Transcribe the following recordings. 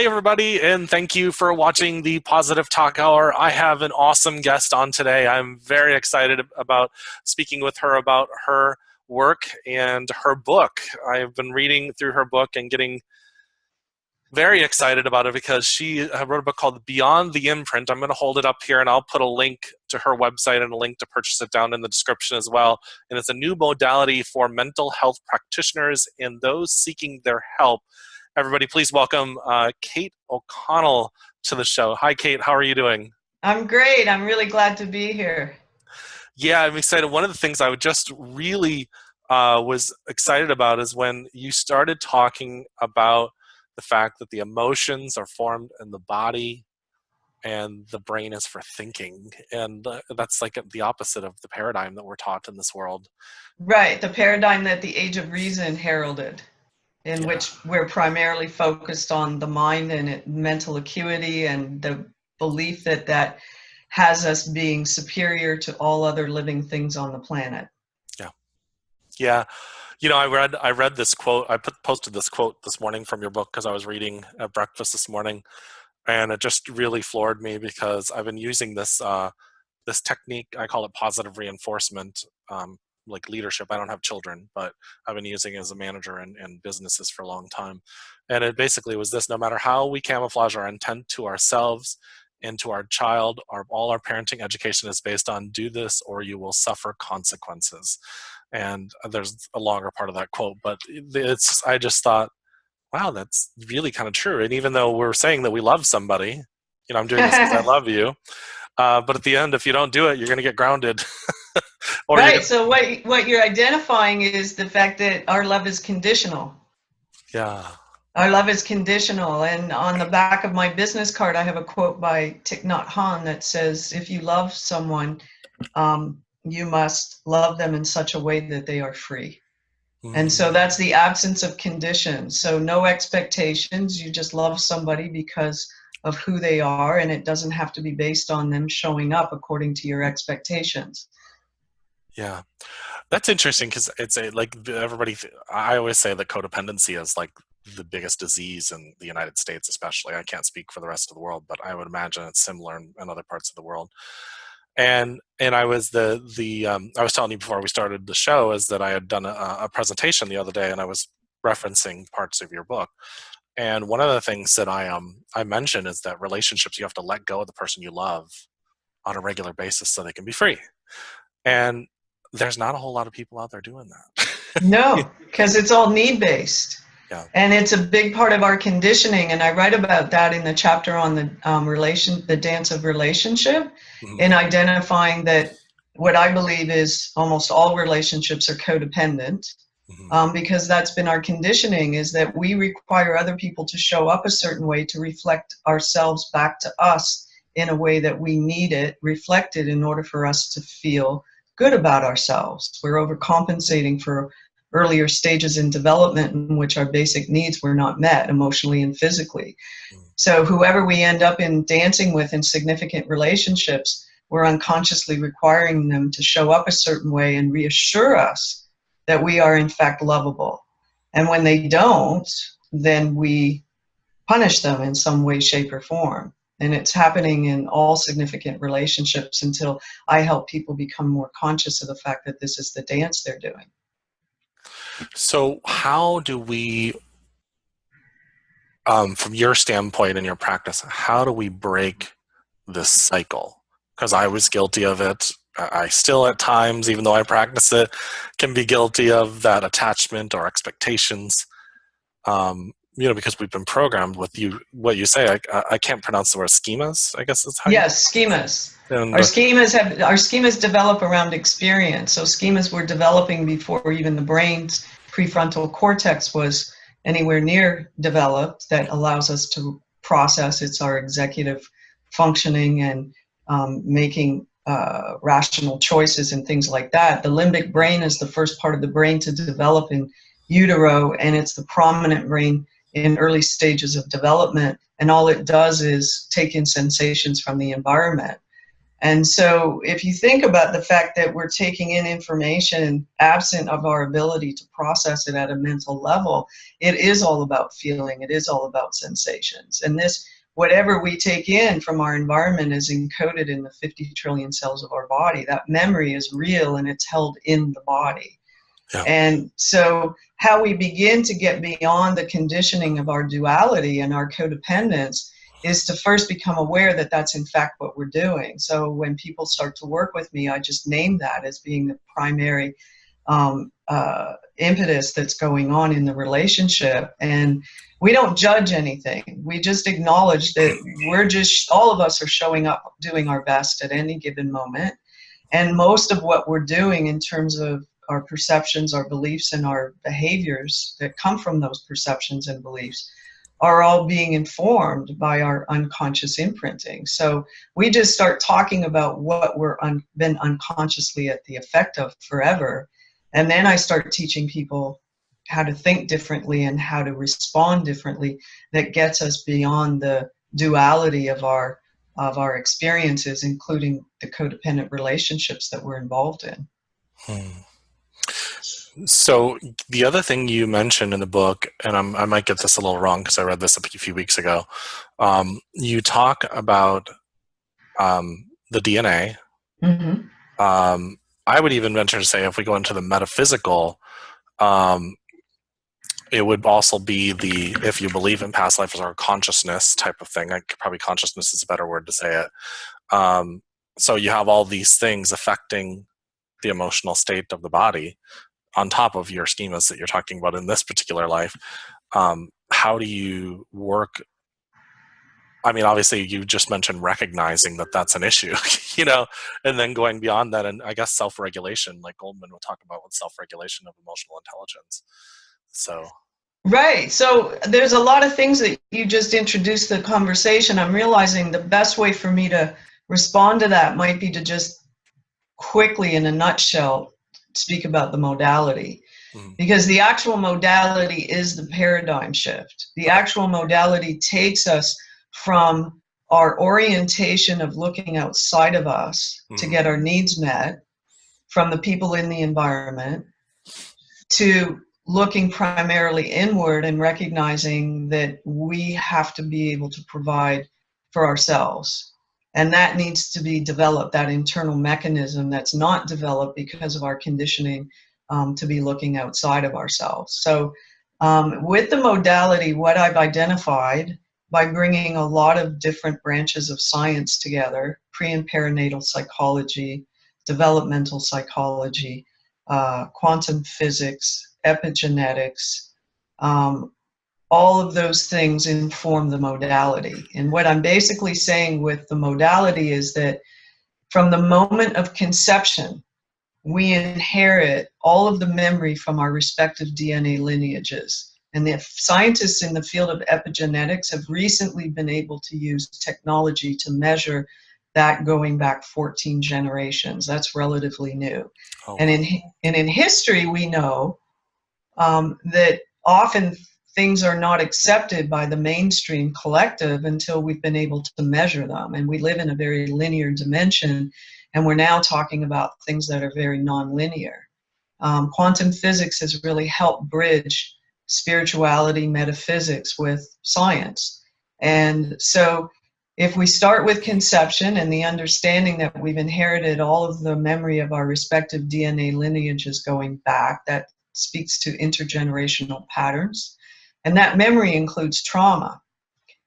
Hi, everybody, and thank you for watching the Positive Talk Hour. I have an awesome guest on today. I'm very excited about speaking with her about her work and her book. I've been reading through her book and getting very excited about it because she wrote a book called Beyond the Imprint. I'm going to hold it up here, and I'll put a link to her website and a link to purchase it down in the description as well. And it's a new modality for mental health practitioners and those seeking their help. Everybody, please welcome Kate O'Connell to the show. Hi, Kate. How are you doing? I'm great. I'm really glad to be here. Yeah, I'm excited. One of the things I just really was excited about is when you started talking about the fact that the emotions are formed in the body and the brain is for thinking. And that's like the opposite of the paradigm that we're taught in this world. Right. The paradigm that the Age of Reason heralded, in Yeah. which we're primarily focused on the mind and mental acuity and the belief that that has us being superior to all other living things on the planet. Yeah. Yeah. You know, I read this quote. I posted this quote this morning from your book because I was reading at breakfast this morning, and it just really floored me because I've been using this this technique. I call it positive reinforcement, like leadership. I don't have children, but I've been using it as a manager in businesses for a long time. And it basically was this: no matter how we camouflage our intent to ourselves and to our child, all our parenting education is based on do this or you will suffer consequences. And there's a longer part of that quote, but I just thought, wow, that's really kind of true. And even though we're saying that we love somebody, you know, I'm doing this because I love you. But at the end, if you don't do it, you're going to get grounded. Or right. So what you're identifying is the fact that our love is conditional. Yeah. Our love is conditional. And on the back of my business card, I have a quote by Thich Nhat Hanh that says, if you love someone, you must love them in such a way that they are free. And so that's the absence of conditions. So no expectations. You just love somebody because of who they are, and it doesn't have to be based on them showing up according to your expectations. Yeah. That's interesting because it's I always say that codependency is like the biggest disease in the United States, especially. I can't speak for the rest of the world, but I would imagine it's similar in other parts of the world. And I was I was telling you before we started the show is that I had done a presentation the other day, and I was referencing parts of your book. And one of the things that I mentioned is that relationships, you have to let go of the person you love on a regular basis so they can be free. And there's not a whole lot of people out there doing that. No, because it's all need-based. Yeah. And it's a big part of our conditioning. And I write about that in the chapter on the the dance of relationship, in identifying that what I believe is almost all relationships are codependent, because that's been our conditioning, is that we require other people to show up a certain way to reflect ourselves back to us in a way that we need it reflected in order for us to feel good about ourselves. We're overcompensating for earlier stages in development in which our basic needs were not met emotionally and physically. So whoever we end up in dancing with in significant relationships, we're unconsciously requiring them to show up a certain way and reassure us that we are in fact lovable. And when they don't, then we punish them in some way, shape, or form. And it's happening in all significant relationships until I help people become more conscious of the fact that this is the dance they're doing. So how do we, from your standpoint in your practice, how do we break this cycle? Because I was guilty of it. I still at times, even though I practice it, can be guilty of that attachment or expectations. You know, because we've been programmed with what you say. I can't pronounce the word schemas, I guess that's how Yes, schemas. And our schemas develop around experience. So schemas were developing before even the brain's prefrontal cortex was anywhere near developed, that allows us to process. It's our executive functioning and making rational choices and things like that. The limbic brain is the first part of the brain to develop in utero, and it's the prominent brain in early stages of development. And all it does is take in sensations from the environment. And so if you think about the fact that we're taking in information absent of our ability to process it at a mental level, it is all about feeling, it is all about sensations. And this, whatever we take in from our environment is encoded in the 50 trillion cells of our body. That memory is real and it's held in the body. Yeah. And so how we begin to get beyond the conditioning of our duality and our codependence is to first become aware that that's in fact what we're doing. So when people start to work with me, I just name that as being the primary impetus that's going on in the relationship. And we don't judge anything. We just acknowledge that we're just, all of us are showing up doing our best at any given moment. And most of what we're doing in terms of our perceptions, our beliefs, and our behaviors that come from those perceptions and beliefs are all being informed by our unconscious imprinting. So we just start talking about what we're been unconsciously at the effect of forever. And then I start teaching people how to think differently and how to respond differently that gets us beyond the duality of our experiences, including the codependent relationships that we're involved in. So the other thing you mentioned in the book, and I might get this a little wrong because I read this a few weeks ago, you talk about the DNA. Mm-hmm. I would even venture to say if we go into the metaphysical, it would also be the, if you believe in past lives or consciousness type of thing. Probably consciousness is a better word to say it. So you have all these things affecting the emotional state of the body on top of your schemas that you're talking about in this particular life. How do you work? I mean, obviously you just mentioned recognizing that that's an issue, you know, and then going beyond that, and I guess self-regulation, like Goldman would talk about with self-regulation of emotional intelligence. So. Right. So there's a lot of things that you just introduced the conversation. I'm realizing the best way for me to respond to that might be to just quickly, in a nutshell, speak about the modality. Because the actual modality is the paradigm shift. The actual modality takes us from our orientation of looking outside of us to get our needs met from the people in the environment to looking primarily inward and recognizing that we have to be able to provide for ourselves. And that needs to be developed, that internal mechanism that's not developed because of our conditioning to be looking outside of ourselves. So with the modality, what I've identified by bringing a lot of different branches of science together, pre and perinatal psychology, developmental psychology, quantum physics, epigenetics, all of those things inform the modality. And what I'm basically saying with the modality is that from the moment of conception, we inherit all of the memory from our respective DNA lineages. And the scientists in the field of epigenetics have recently been able to use technology to measure that going back 14 generations. That's relatively new. Oh. And in history, we know that often things are not accepted by the mainstream collective until we've been able to measure them. And we live in a very linear dimension, and we're now talking about things that are very nonlinear. Quantum physics has really helped bridge spirituality, metaphysics with science. And so if we start with conception and the understanding that we've inherited all of the memory of our respective DNA lineages going back, that speaks to intergenerational patterns. And that memory includes trauma.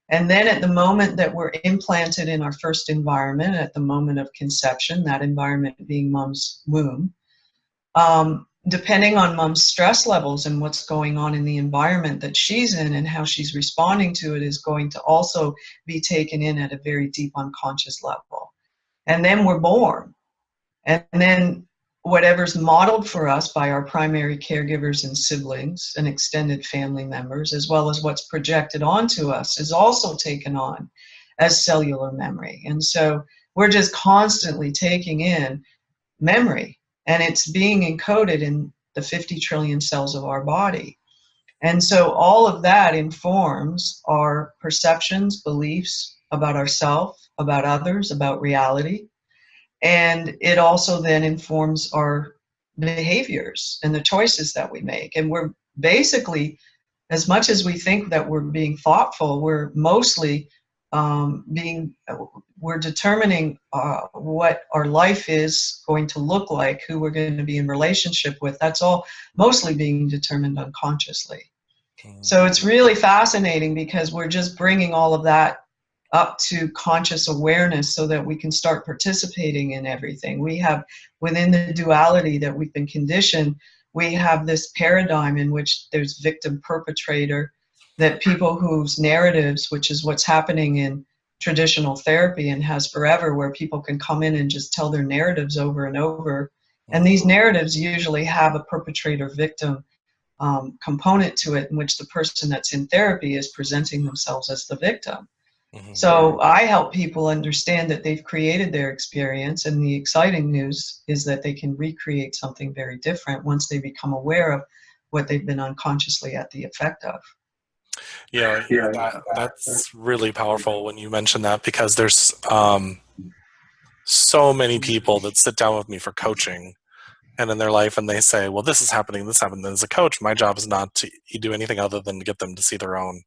And then at the moment that we're implanted in our first environment, at the moment of conception, that environment being mom's womb, depending on mom's stress levels and what's going on in the environment that she's in and how she's responding to it is going to also be taken in at a very deep unconscious level. And then we're born. And then whatever's modeled for us by our primary caregivers and siblings and extended family members, as well as what's projected onto us, is also taken on as cellular memory. And so we're just constantly taking in memory, and it's being encoded in the 50 trillion cells of our body. And so all of that informs our perceptions, beliefs about ourselves, about others, about reality. And it also then informs our behaviors and the choices that we make. And we're basically, as much as we think that we're being thoughtful, we're mostly we're determining what our life is going to look like, who we're going to be in relationship with. That's all mostly being determined unconsciously. So it's really fascinating because we're just bringing all of that up to conscious awareness so that we can start participating in everything. We have, within the duality that we've been conditioned, we have this paradigm in which there's victim perpetrator, that people whose narratives, which is what's happening in traditional therapy and has forever, where people can come in and just tell their narratives over and over. And these narratives usually have a perpetrator victim component to it, in which the person that's in therapy is presenting themselves as the victim. So I help people understand that they've created their experience, and the exciting news is that they can recreate something very different once they become aware of what they've been unconsciously at the effect of. Yeah, that's really powerful when you mention that, because there's so many people that sit down with me for coaching and in their life, and they say, well, this is happening, this happened. As a coach, my job is not to do anything other than to get them to see their own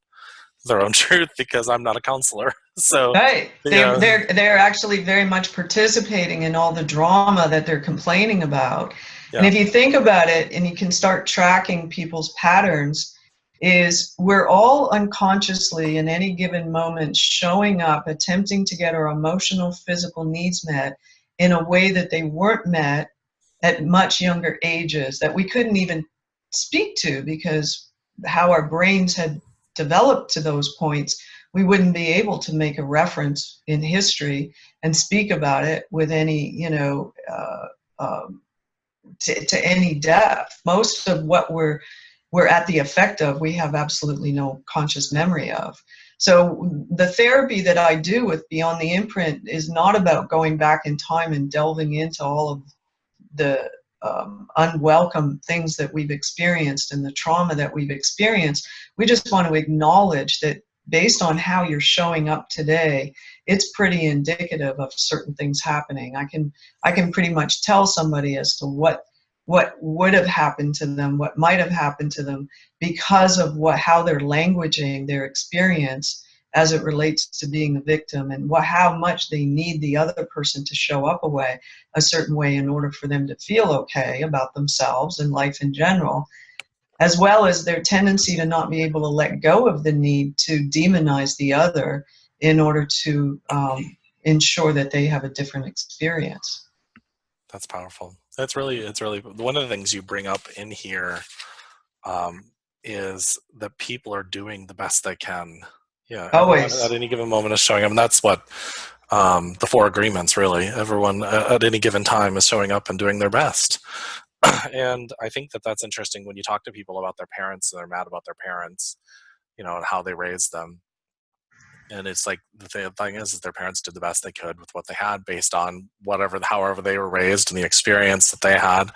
truth, because I'm not a counselor. So right, they're actually very much participating in all the drama that they're complaining about. And if you think about it, and you can start tracking people's patterns, is we're all unconsciously in any given moment showing up, attempting to get our emotional, physical needs met in a way that they weren't met at much younger ages, that we couldn't even speak to, because how our brains had developed to those points, we wouldn't be able to make a reference in history and speak about it with any, to any depth. Most of what we're at the effect of, we have absolutely no conscious memory of. So the therapy that I do with Beyond the Imprint is not about going back in time and delving into all of the unwelcome things that we've experienced and the trauma that we've experienced. We just want to acknowledge that based on how you're showing up today, it's pretty indicative of certain things happening. I can pretty much tell somebody as to what would have happened to them, what might have happened to them, because of how they're languaging their experience as it relates to being a victim, and how much they need the other person to show up a certain way in order for them to feel okay about themselves and life in general, as well as their tendency to not be able to let go of the need to demonize the other in order to ensure that they have a different experience. That's powerful. It's really one of the things you bring up in here is that people are doing the best they can. Yeah, always at any given moment is showing up, and that's what the 4 agreements really. Everyone at any given time is showing up and doing their best. And I think that that's interesting when you talk to people about their parents and they're mad about their parents, and how they raised them. And it's like the thing is their parents did the best they could with what they had based on however they were raised and the experience that they had.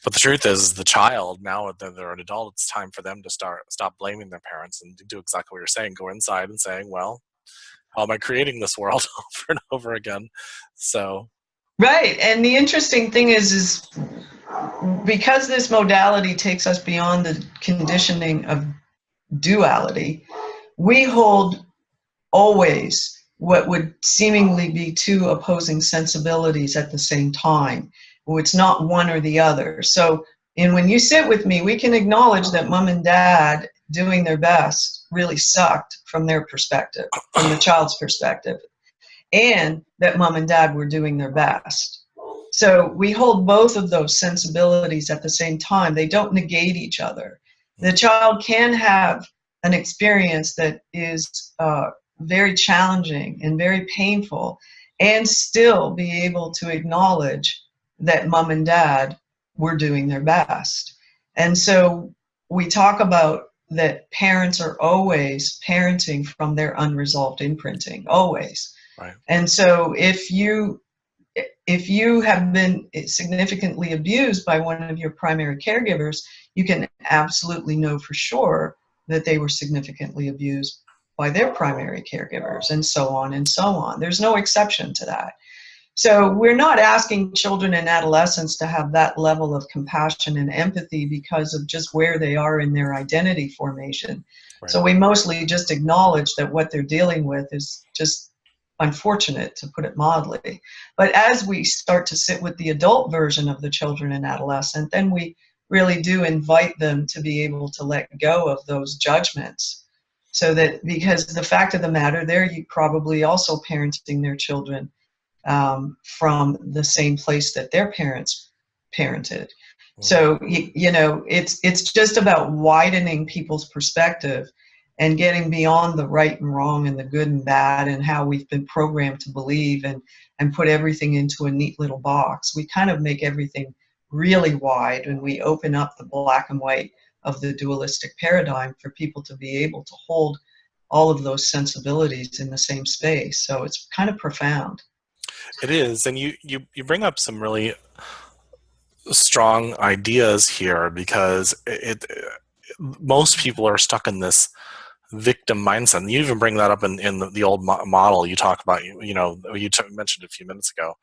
But the truth is, the child, now that they're an adult, it's time for them to stop blaming their parents and do exactly what you're saying. Go inside and saying, well, how am I creating this world over and over again? So. Right. And the interesting thing is because this modality takes us beyond the conditioning of duality, we hold always what would seemingly be 2 opposing sensibilities at the same time. Well, it's not one or the other. So, when you sit with me, we can acknowledge that mom and dad doing their best really sucked from their perspective, from the child's perspective, and that mom and dad were doing their best. So we hold both of those sensibilities at the same time. They don't negate each other. The child can have an experience that is very challenging and very painful, and still be able to acknowledge that mom and dad were doing their best. And so we talk about that parents are always parenting from their unresolved imprinting, always. Right. And so if you have been significantly abused by one of your primary caregivers, you can absolutely know for sure that they were significantly abused by their primary caregivers, and so on and so on. There's no exception to that. So we're not asking children and adolescents to have that level of compassion and empathy because of just where they are in their identity formation. Right. So we mostly just acknowledge that what they're dealing with is just unfortunate, to put it mildly. But as we start to sit with the adult version of the children and adolescent, then we really do invite them to be able to let go of those judgments. So that, because the fact of the matter, they're probably also parenting their children from the same place that their parents parented. So, you know, it's just about widening people's perspective and getting beyond the right and wrong and the good and bad and how we've been programmed to believe and put everything into a neat little box. We kind of make everything really wide when we open up the black and white of the dualistic paradigm for people to be able to hold all of those sensibilities in the same space. So it's kind of profound. It is, and you bring up some really strong ideas here, because most people are stuck in this victim mindset. And you even bring that up in the old model you talk about. You know, you mentioned a few minutes ago.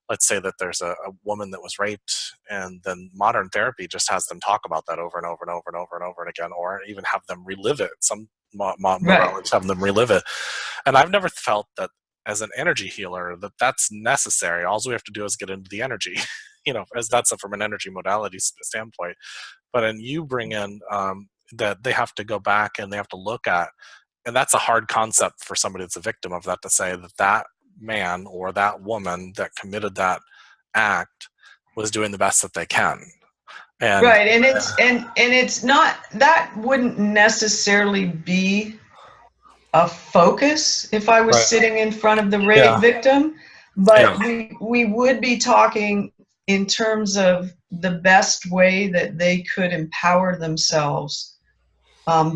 Let's say that there's a woman that was raped, and then modern therapy just has them talk about that over and over and over and over and over and again, or even have them relive it. Some modalities have them relive it. And I've never felt that as an energy healer that's necessary. All we have to do is get into the energy, you know, as that's from an energy modality standpoint. But then you bring in that they have to go back and they have to look at, and that's a hard concept for somebody that's a victim of that, to say that that man or that woman that committed that act was doing the best that they can. And right, and it's not, that wouldn't necessarily be a focus if I was sitting in front of the rape victim, but we would be talking in terms of the best way that they could empower themselves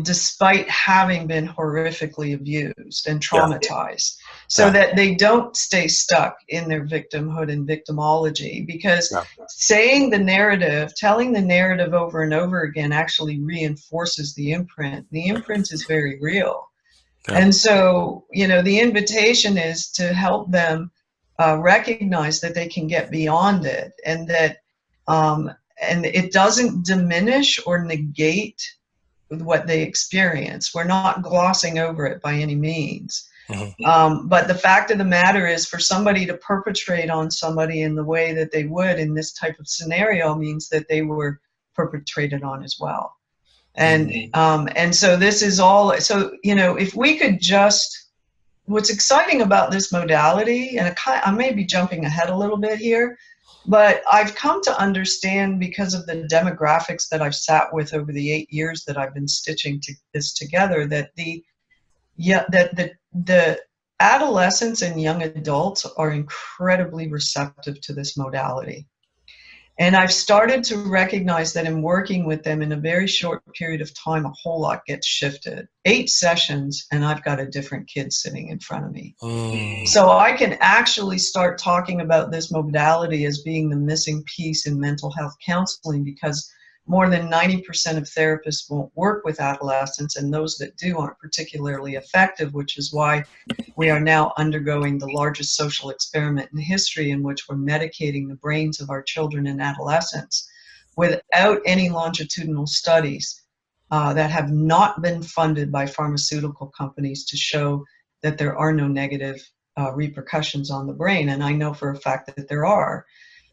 despite having been horrifically abused and traumatized, so that they don't stay stuck in their victimhood and victimology. Because saying the narrative, telling the narrative over and over again actually reinforces the imprint. The imprint is very real. And so, you know, the invitation is to help them recognize that they can get beyond it, and that and it doesn't diminish or negate what they experience. We're not glossing over it by any means. But the fact of the matter is, for somebody to perpetrate on somebody in the way that they would in this type of scenario means that they were perpetrated on as well. And so this is all, so, you know, if we could just, what's exciting about this modality, and I may be jumping ahead a little bit here, but I've come to understand, because of the demographics that I've sat with over the 8 years that I've been stitching this together, that the adolescents and young adults are incredibly receptive to this modality. And I've started to recognize that in working with them in a very short period of time, a whole lot gets shifted. 8 sessions, and I've got a different kid sitting in front of me. So I can actually start talking about this modality as being the missing piece in mental health counseling, because more than 90% of therapists won't work with adolescents, and those that do aren't particularly effective, which is why we are now undergoing the largest social experiment in history, in which we're medicating the brains of our children and adolescents without any longitudinal studies that have not been funded by pharmaceutical companies to show that there are no negative repercussions on the brain. And I know for a fact that there are.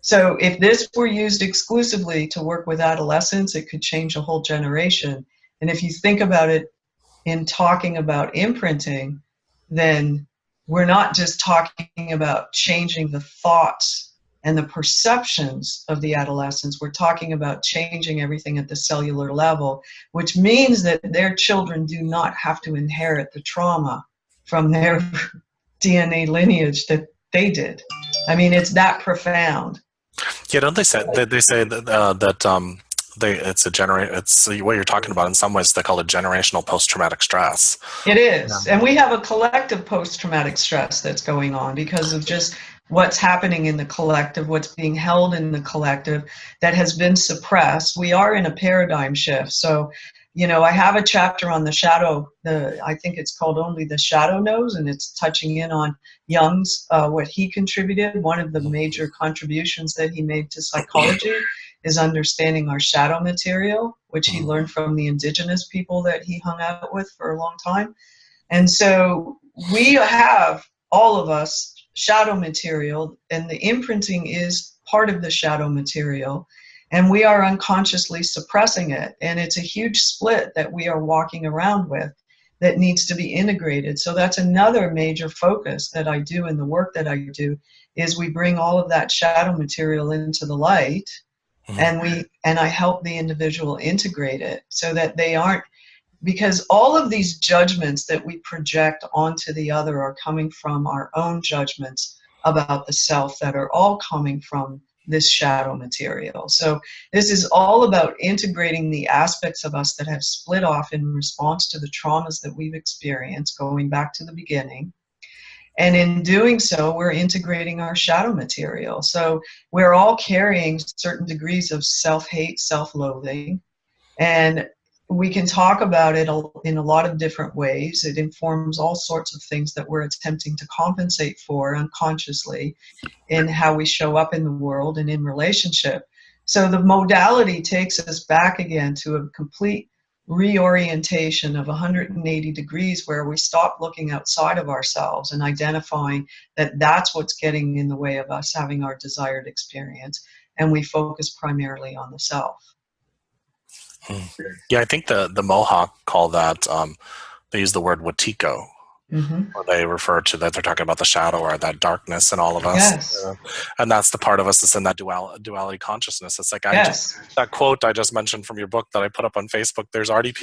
So if this were used exclusively to work with adolescents, it could change a whole generation. And if you think about it in talking about imprinting, then we're not just talking about changing the thoughts and the perceptions of the adolescents. We're talking about changing everything at the cellular level, which means that their children do not have to inherit the trauma from their DNA lineage that they did. I mean, it's that profound. Yeah, don't they say that it's what you're talking about. In some ways, they call it generational post-traumatic stress. It is, and we have a collective post-traumatic stress that's going on because of just what's happening in the collective, what's being held in the collective that has been suppressed. We are in a paradigm shift. So you know, I have a chapter on the shadow, I think it's called Only the Shadow Knows, and it's touching in on Jung's, what he contributed. One of the major contributions that he made to psychology is understanding our shadow material, which he learned from the indigenous people that he hung out with for a long time. And so we have, all of us, shadow material, and the imprinting is part of the shadow material, and we are unconsciously suppressing it. And it's a huge split that we are walking around with that needs to be integrated. So that's another major focus that I do in the work that I do, is we bring all of that shadow material into the light, and I help the individual integrate it so that they aren't, because all of these judgments that we project onto the other are coming from our own judgments about the self that are all coming from this shadow material. So this is all about integrating the aspects of us that have split off in response to the traumas that we've experienced going back to the beginning. And in doing so, we're integrating our shadow material. So we're all carrying certain degrees of self-hate, self-loathing, and we can talk about it in a lot of different ways. It informs all sorts of things that we're attempting to compensate for unconsciously in how we show up in the world and in relationship. So the modality takes us back again to a complete reorientation of 180 degrees, where we stop looking outside of ourselves and identifying that that's what's getting in the way of us having our desired experience, and we focus primarily on the self. Yeah, I think the Mohawk call that, they use the word Watiko, or they refer to that, they're talking about the shadow or that darkness in all of us. Yes. And that's the part of us that's in that duality consciousness. It's like, Yes. that quote I just mentioned from your book that I put up on Facebook, there's already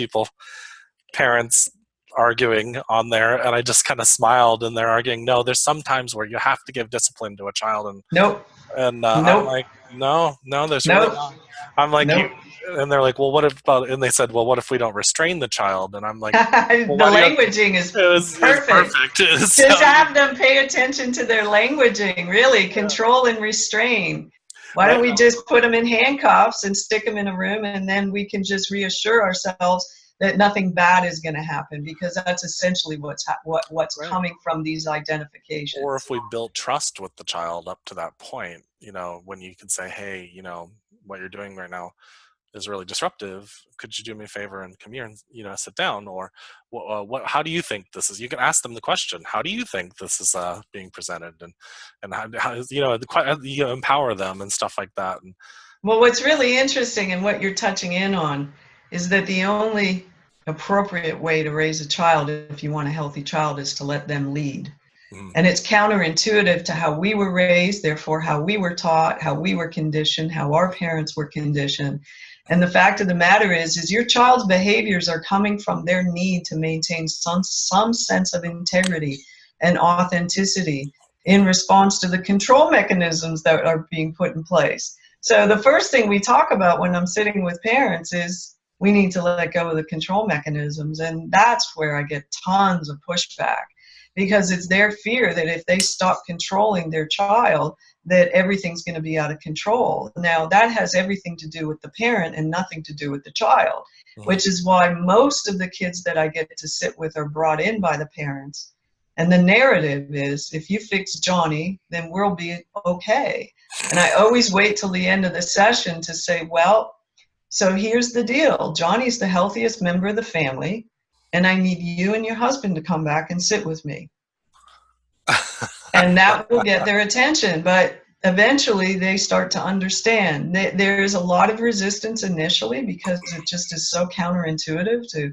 parents arguing on there, and I just kind of smiled, and they're arguing, no, there's some times where you have to give discipline to a child, and Nope. I'm Nope. like, no, there's really Nope. not. I'm like, Nope. and they're like, well, what if, and they said, well, what if we don't restrain the child? And I'm like, well, The languaging is perfect. Just have them pay attention to their languaging, really. Control and restrain. Why don't we just put them in handcuffs and stick them in a room, and then we can just reassure ourselves that nothing bad is going to happen, because that's essentially what's coming from these identifications. Or if we build trust with the child up to that point, when you can say, hey, what you're doing right now is really disruptive. Could you do me a favor and come here and sit down? Or how do you think this is? You can ask them the question. How do you think this is being presented? And how you empower them and stuff like that. And well, what's really interesting and what you're touching in on is that the only appropriate way to raise a child, if you want a healthy child, is to let them lead. And it's counterintuitive to how we were raised, therefore how we were taught, how we were conditioned, how our parents were conditioned. And the fact of the matter is your child's behaviors are coming from their need to maintain some sense of integrity and authenticity in response to the control mechanisms that are being put in place. So the first thing we talk about when I'm sitting with parents is we need to let go of the control mechanisms. And that's where I get tons of pushback, because it's their fear that if they stop controlling their child, that everything's going to be out of control. Now, that has everything to do with the parent and nothing to do with the child, which is why most of the kids that I get to sit with are brought in by the parents. And the narrative is, if you fix Johnny, then we'll be okay. And I always wait till the end of the session to say, well, so here's the deal. Johnny's the healthiest member of the family, and I need you and your husband to come back and sit with me. And that will get their attention. But eventually they start to understand. There is a lot of resistance initially because it just is so counterintuitive to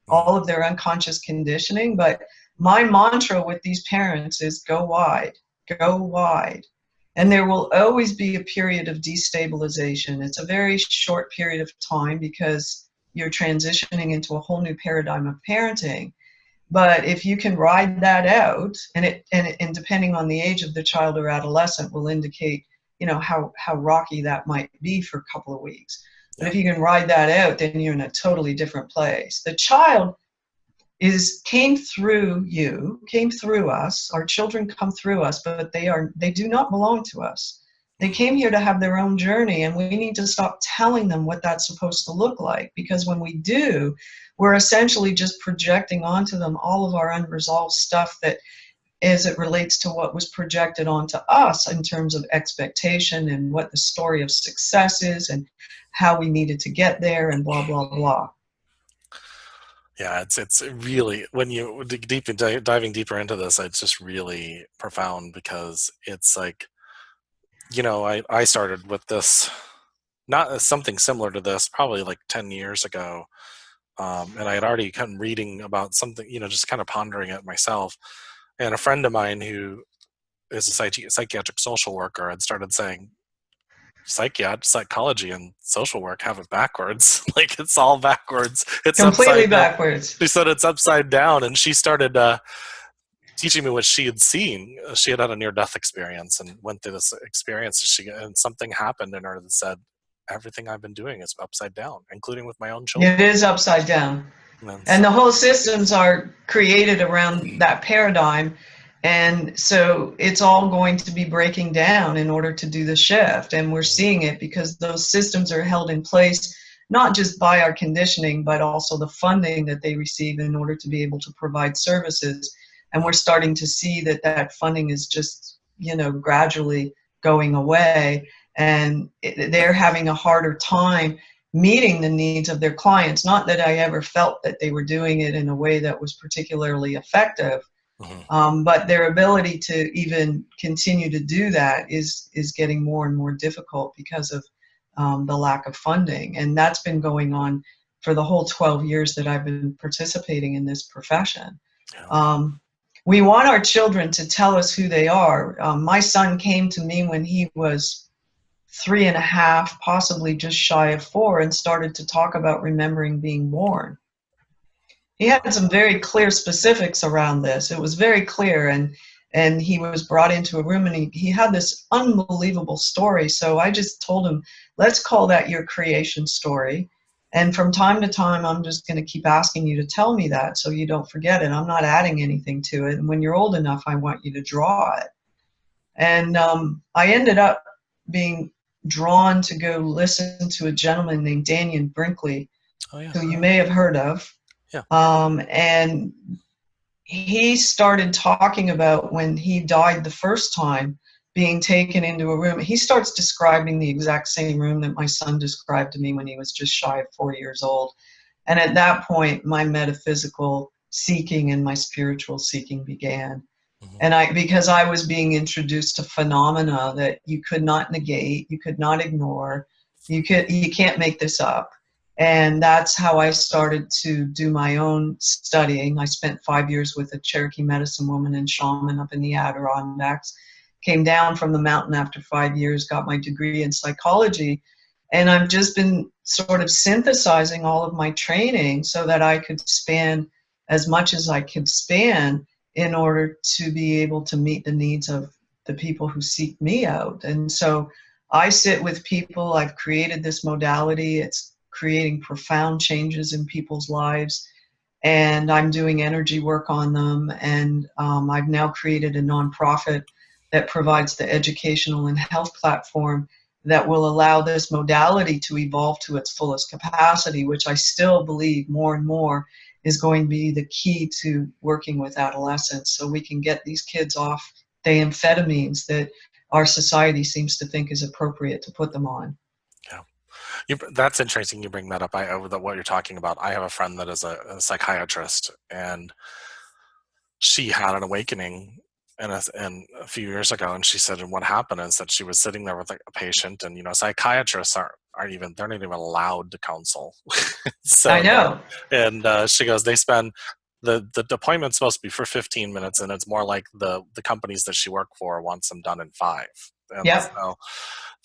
all of their unconscious conditioning. But my mantra with these parents is go wide, go wide. And there will always be a period of destabilization. It's a very short period of time because you're transitioning into a whole new paradigm of parenting. But if you can ride that out, and depending on the age of the child or adolescent will indicate, how rocky that might be for a couple of weeks. But if you can ride that out, then you're in a totally different place. The child came through us. Our children come through us, but they do not belong to us. They came here to have their own journey, and we need to stop telling them what that's supposed to look like, because when we do, we're essentially just projecting onto them all of our unresolved stuff that, as it relates to what was projected onto us in terms of expectation and what the story of success is and how we needed to get there and blah, blah, blah. Yeah, it's really, when you diving deeper into this, it's just really profound, because it's like, I started with this, not something similar to this, probably like 10 years ago. And I had already kind of reading about something, just kind of pondering it myself. And a friend of mine who is a psychiatric social worker had started saying, psychology and social work have it backwards. Like, it's all backwards. It's Completely upside down. backwards. She said it's upside down, and she started teaching me what she had seen. She had a near-death experience and went through this experience. And something happened in her that said, everything I've been doing is upside down, including with my own children. It is upside down. And And so, the whole systems are created around that paradigm. And so it's all going to be breaking down in order to do the shift. And we're seeing it because those systems are held in place, not just by our conditioning, but also the funding that they receive in order to be able to provide services. And we're starting to see that that funding is just, gradually going away. And they're having a harder time meeting the needs of their clients. Not that I ever felt that they were doing it in a way that was particularly effective, but their ability to even continue to do that is getting more and more difficult because of the lack of funding. And that's been going on for the whole 12 years that I've been participating in this profession. We want our children to tell us who they are. My son came to me when he was 3.5, possibly just shy of 4, and started to talk about remembering being born. He had some very clear specifics around this. It was very clear, and he was brought into a room, and he had this unbelievable story. So I just told him, let's call that your creation story. And from time to time, I'm just going to keep asking you to tell me that so you don't forget it. I'm not adding anything to it. And when you're old enough, I want you to draw it. And I ended up being drawn to go listen to a gentleman named Daniel Brinkley, who you may have heard of. Yeah. And he started talking about when he died the first time, being taken into a room. He starts describing the exact same room that my son described to me when he was just shy of 4 years old. And at that point, my metaphysical seeking and my spiritual seeking began. And because I was being introduced to phenomena that you could not negate, you could not ignore, you can't make this up. And that's how I started to do my own studying. I spent 5 years with a Cherokee medicine woman and shaman up in the Adirondacks. Came down from the mountain after 5 years, got my degree in psychology, and I've just been sort of synthesizing all of my training so that I could span as much as I could span in order to be able to meet the needs of the people who seek me out. And so I sit with people. I've created this modality. It's creating profound changes in people's lives, and I'm doing energy work on them. And I've now created a nonprofit that provides the educational and health platform that will allow this modality to evolve to its fullest capacity, which I still believe more and more is going to be the key to working with adolescents, so we can get these kids off the amphetamines that our society seems to think is appropriate to put them on. Yeah. That's interesting you bring that up. What you're talking about. I have a friend that is a psychiatrist, and she had an awakening and a few years ago, and she said, and what happened is that she was sitting there with a patient, and psychiatrists they're not even allowed to counsel. So I know. and she goes, they spend the appointment's supposed to be for 15 minutes, and it's more like the companies that she worked for wants them done in 5. And Yep. so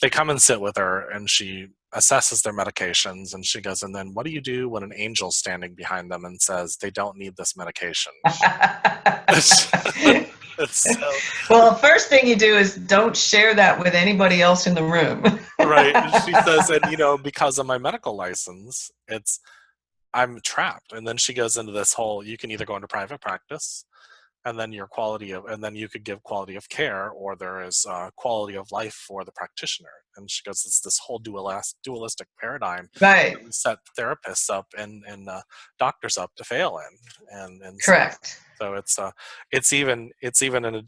they come and sit with her, and she assesses their medications, and she goes, and then what do you do when an angel's standing behind them and says they don't need this medication? So, well, the first thing you do is don't share that with anybody else in the room. Right. She says, and because of my medical license, I'm trapped. And then she goes into this whole, you can either go into private practice and then your quality of, and then you could give quality of care, or there is quality of life for the practitioner. And she goes, it's this whole dualistic paradigm Right. that we set therapists up and doctors up to fail in, and so Correct. so it's even in a,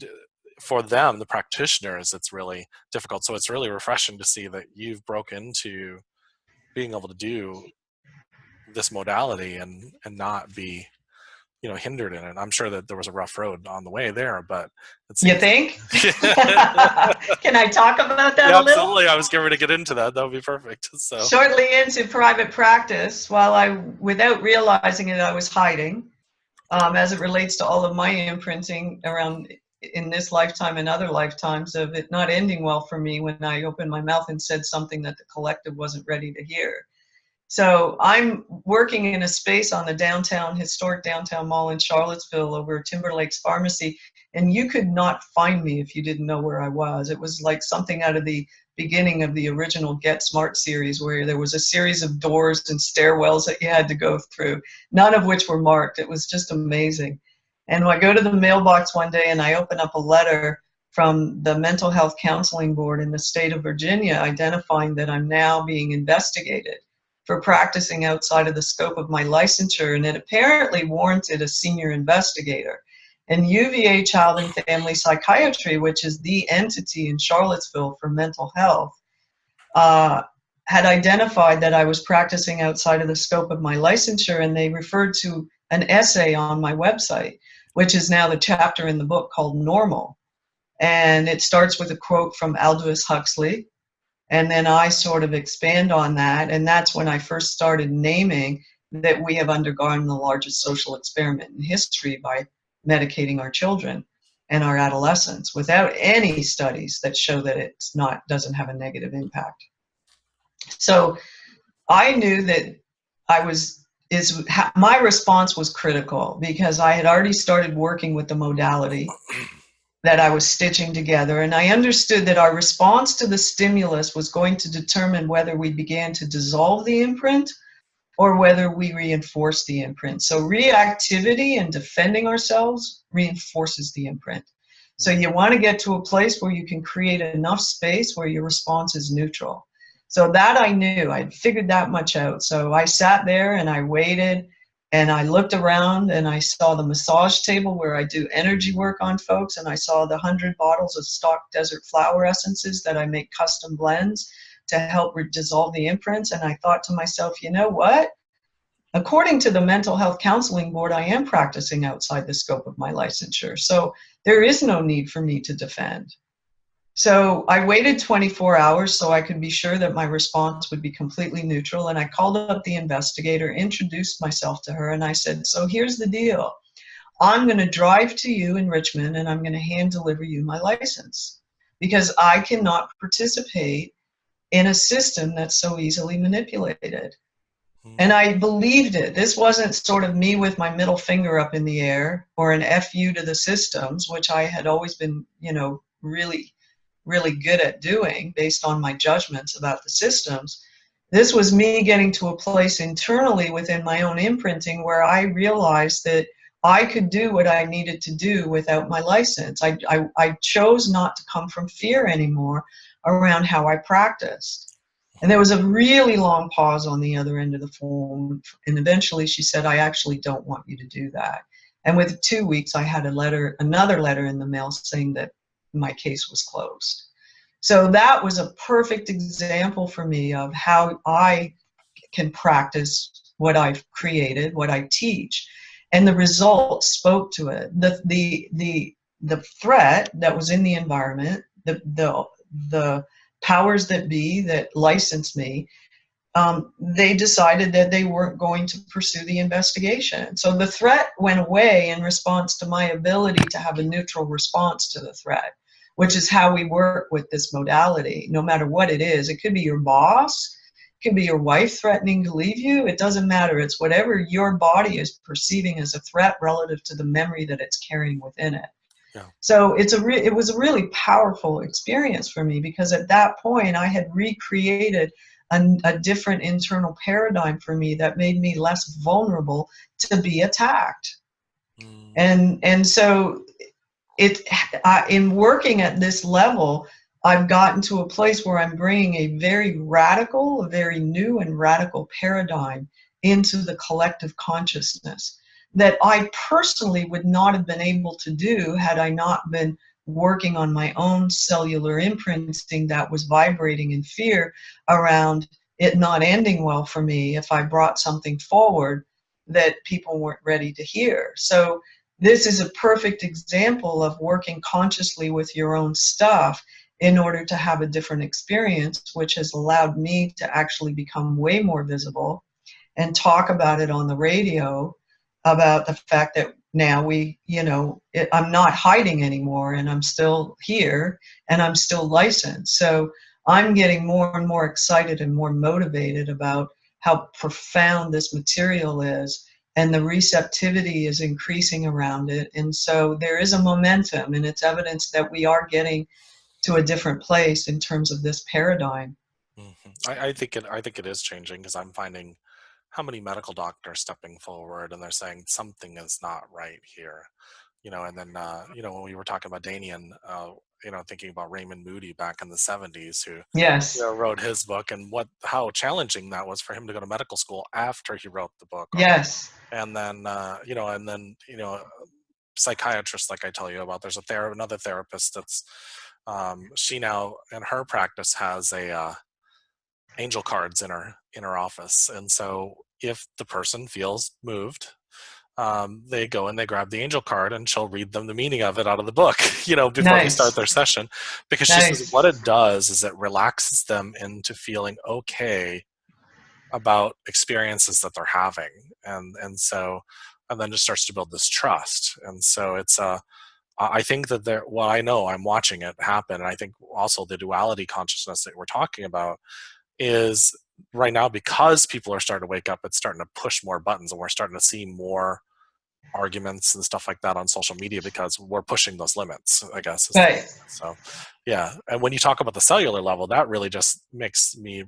for them, the practitioners, it's really difficult. So it's really refreshing to see that you've broken into being able to do this modality and not be, you know, hindered in it. I'm sure that there was a rough road on the way there, but it You seems. think? Can I talk about that Yeah, a little? absolutely. I was getting ready to get into that. That would be perfect. So. Shortly into private practice, without realizing it, I was hiding as it relates to all of my imprinting around in this lifetime and other lifetimes of it not ending well for me when I opened my mouth and said something that the collective wasn't ready to hear. So I'm working in a space on the historic downtown mall in Charlottesville over Timberlake's Pharmacy, and you could not find me if you didn't know where I was. It was like something out of the beginning of the original Get Smart series, where there was a series of doors and stairwells that you had to go through, none of which were marked. It was just amazing. And I go to the mailbox one day and I open up a letter from the Mental Health Counseling Board in the state of Virginia identifying that I'm now being investigated for practicing outside of the scope of my licensure, and it apparently warranted a senior investigator. And UVA Child and Family Psychiatry, which is the entity in Charlottesville for mental health, had identified that I was practicing outside of the scope of my licensure, and they referred to an essay on my website, which is now the chapter in the book called Normal. And it starts with a quote from Aldous Huxley, and then I sort of expand on that, and that's when I first started naming that we have undergone the largest social experiment in history by medicating our children and our adolescents without any studies that show that it's doesn't have a negative impact. So I knew that my response was critical because I had already started working with the modality that I was stitching together. And I understood that our response to the stimulus was going to determine whether we began to dissolve the imprint or whether we reinforce the imprint. So reactivity and defending ourselves reinforces the imprint. So you want to get to a place where you can create enough space where your response is neutral. So that I knew, I'd figured that much out. So I sat there and I waited. And I looked around and I saw the massage table where I do energy work on folks, and I saw the 100 bottles of stock desert flower essences that I make custom blends to help dissolve the imprints. And I thought to myself, you know what? According to the Mental Health Counseling Board, I am practicing outside the scope of my licensure. So there is no need for me to defend. So I waited 24 hours so I could be sure that my response would be completely neutral. And I called up the investigator, introduced myself to her, and I said, so here's the deal. I'm going to drive to you in Richmond and I'm going to hand deliver you my license because I cannot participate in a system that's so easily manipulated. And I believed it. This wasn't sort of me with my middle finger up in the air or an FU to the systems, which I had always been, really good at doing based on my judgments about the systems. This was me getting to a place internally within my own imprinting where I realized that I could do what I needed to do without my license. I chose not to come from fear anymore around how I practiced. And there was a really long pause on the other end of the phone. And eventually she said, I actually don't want you to do that. And within 2 weeks, I had another letter in the mail saying that my case was closed. So that was a perfect example for me of how I can practice what I've created, what I teach, and the results spoke to it. The threat that was in the environment, the powers that be that licensed me, they decided that they weren't going to pursue the investigation. So the threat went away in response to my ability to have a neutral response to the threat, which is how we work with this modality, no matter what it is. It could be your boss, it could be your wife threatening to leave you. It doesn't matter. It's whatever your body is perceiving as a threat relative to the memory that it's carrying within it. Yeah. So it was a really powerful experience for me because at that point I had recreated a different internal paradigm for me that made me less vulnerable to be attacked. And so in working at this level, I've gotten to a place where I'm bringing a very new and radical paradigm into the collective consciousness that I personally would not have been able to do had I not been working on my own cellular imprinting that was vibrating in fear around it not ending well for me if I brought something forward that people weren't ready to hear. So this is a perfect example of working consciously with your own stuff in order to have a different experience, which has allowed me to actually become way more visible and talk about it on the radio, about the fact that now I'm not hiding anymore, and I'm still here, and I'm still licensed. So I'm getting more and more excited and more motivated about how profound this material is, and the receptivity is increasing around it. And so there is a momentum, and it's evidence that we are getting to a different place in terms of this paradigm. I think it is changing, because I'm finding how many medical doctors stepping forward and they're saying something is not right here, and then when we were talking about Danian, thinking about Raymond Moody back in the 70s, who Yes. wrote his book, and how challenging that was for him to go to medical school after he wrote the book. Yes. And then psychiatrists, like I tell you about, there's another therapist that's she now in her practice has a angel cards in her office, and so if the person feels moved, they go and they grab the angel card, and she'll read them the meaning of it out of the book, before they start their session, because she says what it does is it relaxes them into feeling okay about experiences that they're having, and then just starts to build this trust. And so it's I think that I know I'm watching it happen, and I think also the duality consciousness that we're talking about is right now, because people are starting to wake up, it's starting to push more buttons, and we're starting to see more arguments and stuff like that on social media because we're pushing those limits, I guess. Right. So, yeah. And when you talk about the cellular level, that really just makes me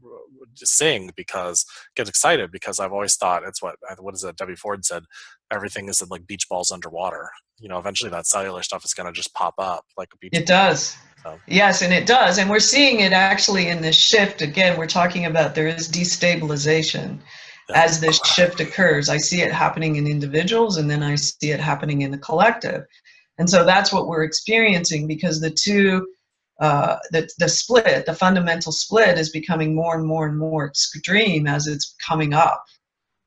get excited, because I've always thought it's what is it? Debbie Ford said, everything is like beach balls underwater. Eventually that cellular stuff is going to just pop up like a beach ball. It does. So. Yes, and it does. And we're seeing it actually in this shift. Again, we're talking about there is destabilization as this shift occurs. I see it happening in individuals, and then I see it happening in the collective. And so that's what we're experiencing, because the two, the fundamental split is becoming more and more and more extreme as it's coming up.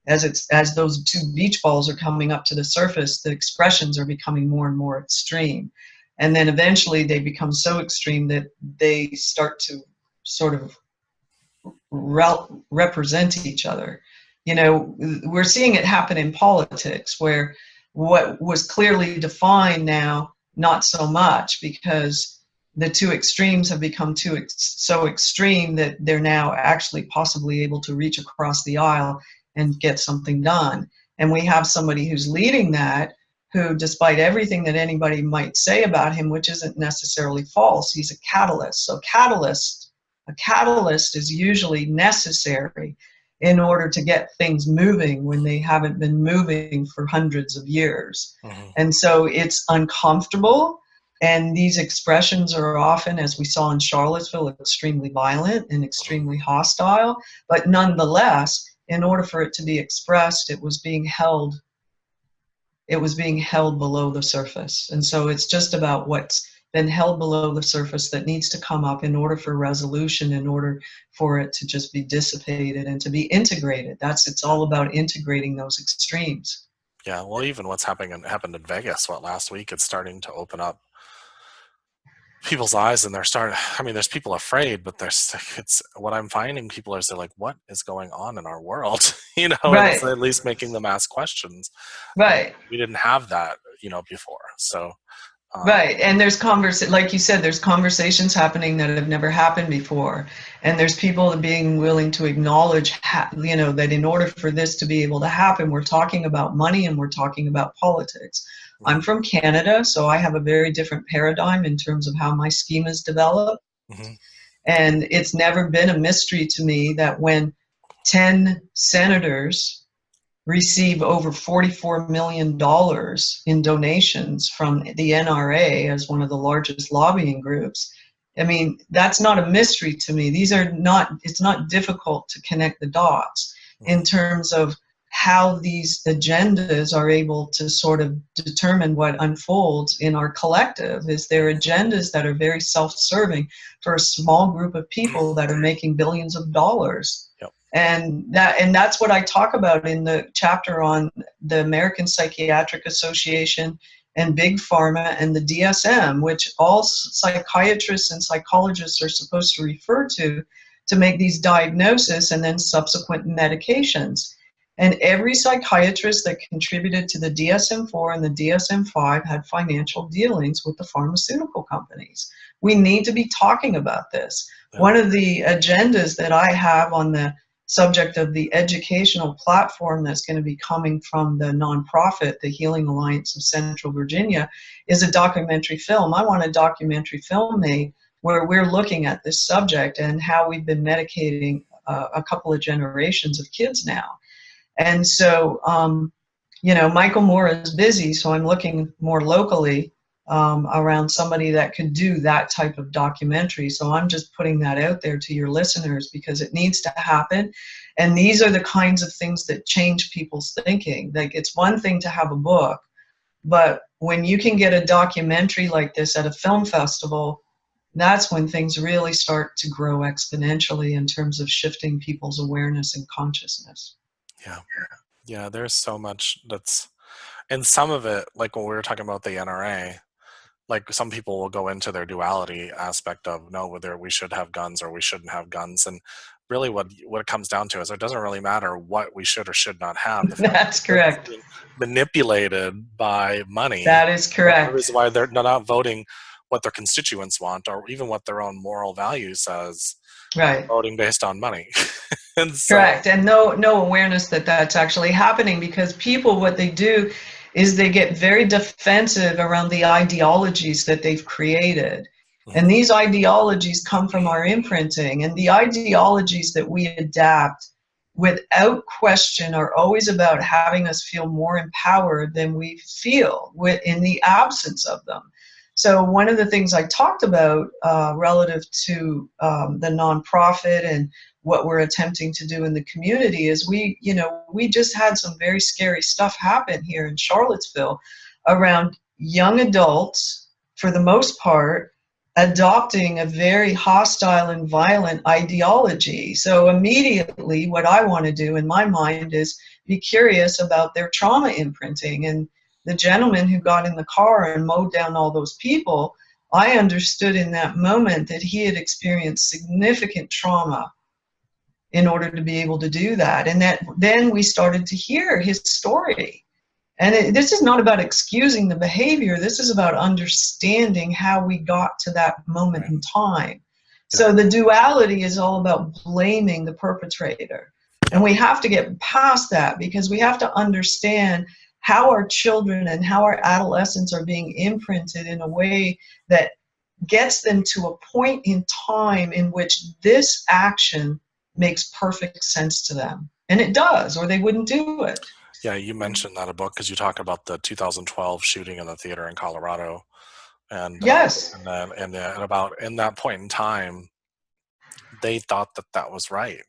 As those two beach balls are coming up to the surface, the expressions are becoming more and more extreme. And then eventually they become so extreme that they start to sort of represent each other. We're seeing it happen in politics, where what was clearly defined now, not so much, because the two extremes have become so extreme that they're now actually possibly able to reach across the aisle and get something done. And we have somebody who's leading that, who, despite everything that anybody might say about him, which isn't necessarily false, he's a catalyst. So a catalyst is usually necessary in order to get things moving when they haven't been moving for hundreds of years. Mm-hmm. And so it's uncomfortable. And these expressions are often, as we saw in Charlottesville, extremely violent and extremely hostile. But nonetheless, in order for it to be expressed, it was being held below the surface. And so it's just about what's been held below the surface that needs to come up in order for resolution, in order for it to just be dissipated and to be integrated. It's all about integrating those extremes. Yeah, well, even what's happened in Vegas, last week, it's starting to open up people's eyes, and there's people afraid, but it's what I'm finding people are, they're like, what is going on in our world? Right. And it's at least making them ask questions. Right. We didn't have that, before. So. Right. And there's like you said, there's conversations happening that have never happened before. And there's people being willing to acknowledge, that in order for this to be able to happen, we're talking about money and we're talking about politics. I'm from Canada, so I have a very different paradigm in terms of how my scheme is developed. Mm-hmm. And it's never been a mystery to me that when 10 senators receive over $44 million in donations from the NRA as one of the largest lobbying groups. I mean, that's not a mystery to me. It's not difficult to connect the dots in terms of how these agendas are able to sort of determine what unfolds in our collective. Is there agendas that are very self-serving for a small group of people that are making billions of dollars? Yep. And that's what I talk about in the chapter on the American Psychiatric Association and Big Pharma and the DSM, which all psychiatrists and psychologists are supposed to refer to make these diagnoses and then subsequent medications. And every psychiatrist that contributed to the DSM-4 and the DSM-5 had financial dealings with the pharmaceutical companies. We need to be talking about this. Yeah. One of the agendas that I have on the subject of the educational platform that's going to be coming from the nonprofit, the Healing Alliance of Central Virginia, is a documentary film. I want a documentary film made where we're looking at this subject and how we've been medicating a couple of generations of kids now. And so, Michael Moore is busy, so I'm looking more locally around somebody that could do that type of documentary. So I'm just putting that out there to your listeners because it needs to happen. And these are the kinds of things that change people's thinking. Like, it's one thing to have a book, but when you can get a documentary like this at a film festival, that's when things really start to grow exponentially in terms of shifting people's awareness and consciousness. Yeah, there's so much that's, and some of it, like when we were talking about the NRA, like some people will go into their duality aspect of, no, whether we should have guns or we shouldn't have guns. And really what it comes down to is it doesn't really matter what we should or should not have. That's correct. Manipulated by money. That is correct. The reason why they're not voting what their constituents want or even what their own moral value says. Right. Voting based on money. And so, correct. And no awareness that that's actually happening, because people, what they do is they get very defensive around the ideologies that they've created. Mm-hmm. And these ideologies come from our imprinting, and the ideologies that we adapt without question are always about having us feel more empowered than we feel in the absence of them. So one of the things I talked about relative to the nonprofit and what we're attempting to do in the community is we just had some very scary stuff happen here in Charlottesville around young adults, for the most part, adopting a very hostile and violent ideology. So immediately what I want to do in my mind is be curious about their trauma imprinting. And the gentleman who got in the car and mowed down all those people, I understood in that moment that he had experienced significant trauma in order to be able to do that. And that then we started to hear his story. And this is not about excusing the behavior. This is about understanding how we got to that moment in time. So the duality is all about blaming the perpetrator. And we have to get past that, because we have to understand how our children and how our adolescents are being imprinted in a way that gets them to a point in time in which this action makes perfect sense to them. And it does, or they wouldn't do it. Yeah, you mentioned that a book because you talk about the 2012 shooting in the theater in Colorado. And yes. And about in that point in time, they thought that was right.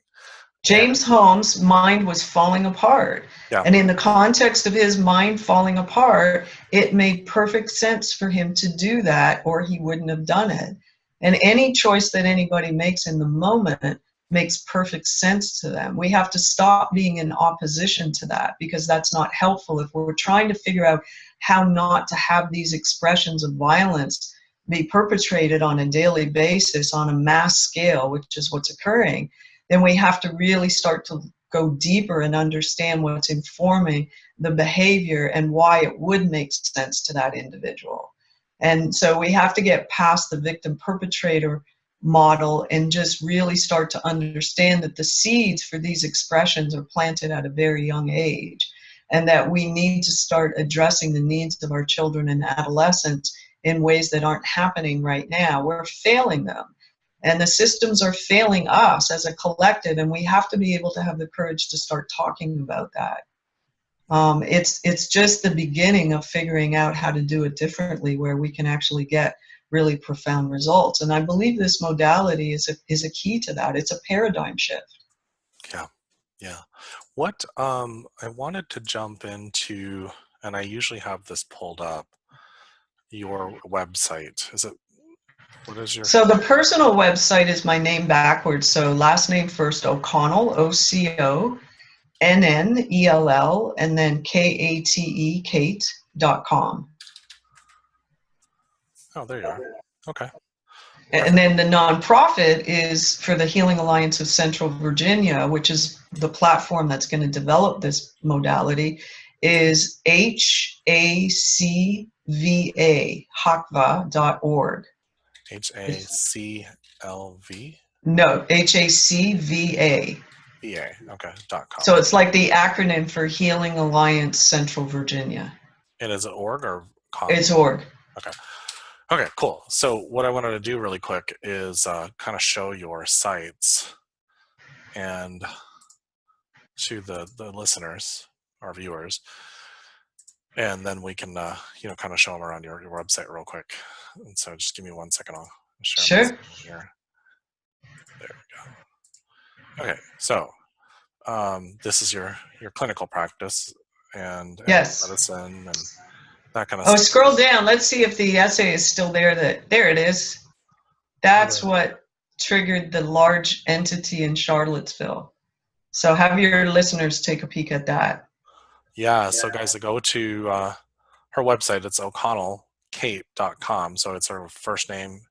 James Holmes' mind was falling apart. Yeah. And in the context of his mind falling apart, it made perfect sense for him to do that, or he wouldn't have done it. And any choice that anybody makes in the moment makes perfect sense to them. We have to stop being in opposition to that, because that's not helpful. If we're trying to figure out how not to have these expressions of violence be perpetrated on a daily basis on a mass scale, which is what's occurring, then we have to really start to go deeper and understand what's informing the behavior and why it would make sense to that individual. And so we have to get past the victim-perpetrator model and just really start to understand that the seeds for these expressions are planted at a very young age, and that we need to start addressing the needs of our children and adolescents in ways that aren't happening right now. We're failing them. And the systems are failing us as a collective, and we have to be able to have the courage to start talking about that. It's just the beginning of figuring out how to do it differently, where we can actually get really profound results. And I believe this modality is a key to that. It's a paradigm shift. Yeah, yeah. What I wanted to jump into, and I usually have this pulled up, your website. Is it, what is your? So the personal website is my name backwards. So last name first, O'Connell, OCONNELL, and then KATE, Kate.com. Oh, there you are. Okay. And Perfect. then the nonprofit is for the Healing Alliance of Central Virginia, which is the platform that's going to develop this modality, is HACVA.org. HACLV? No, HACVA. VA. Okay. .com. So it's like the acronym for Healing Alliance Central Virginia. And is it org or com? It's org. Okay. Okay, cool. So what I wanted to do really quick is kind of show your sites and to the listeners, our viewers, and then we can kind of show them around your website real quick. And so just give me 1 second. I'll share my screen here. There we go. Okay, so this is your clinical practice and Yes. medicine and that kind of stuff. Oh, stuff. scroll down. Let's see if the essay is still there. There it is. That's what triggered the large entity in Charlottesville. So have your listeners take a peek at that. Yeah, so guys, go to her website. It's o'connellkate.com. So it's her first name,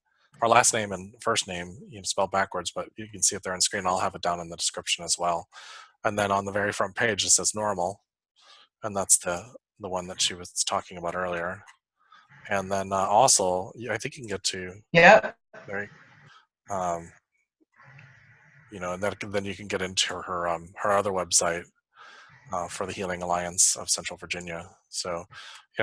our last name and first name, spelled backwards, but you can see it there on screen. I'll have it down in the description as well. And then on the very front page, it says normal. And that's the one that she was talking about earlier. And then also, I think you can get to, there, and then you can get into her other website for the Healing Alliance of Central Virginia. So,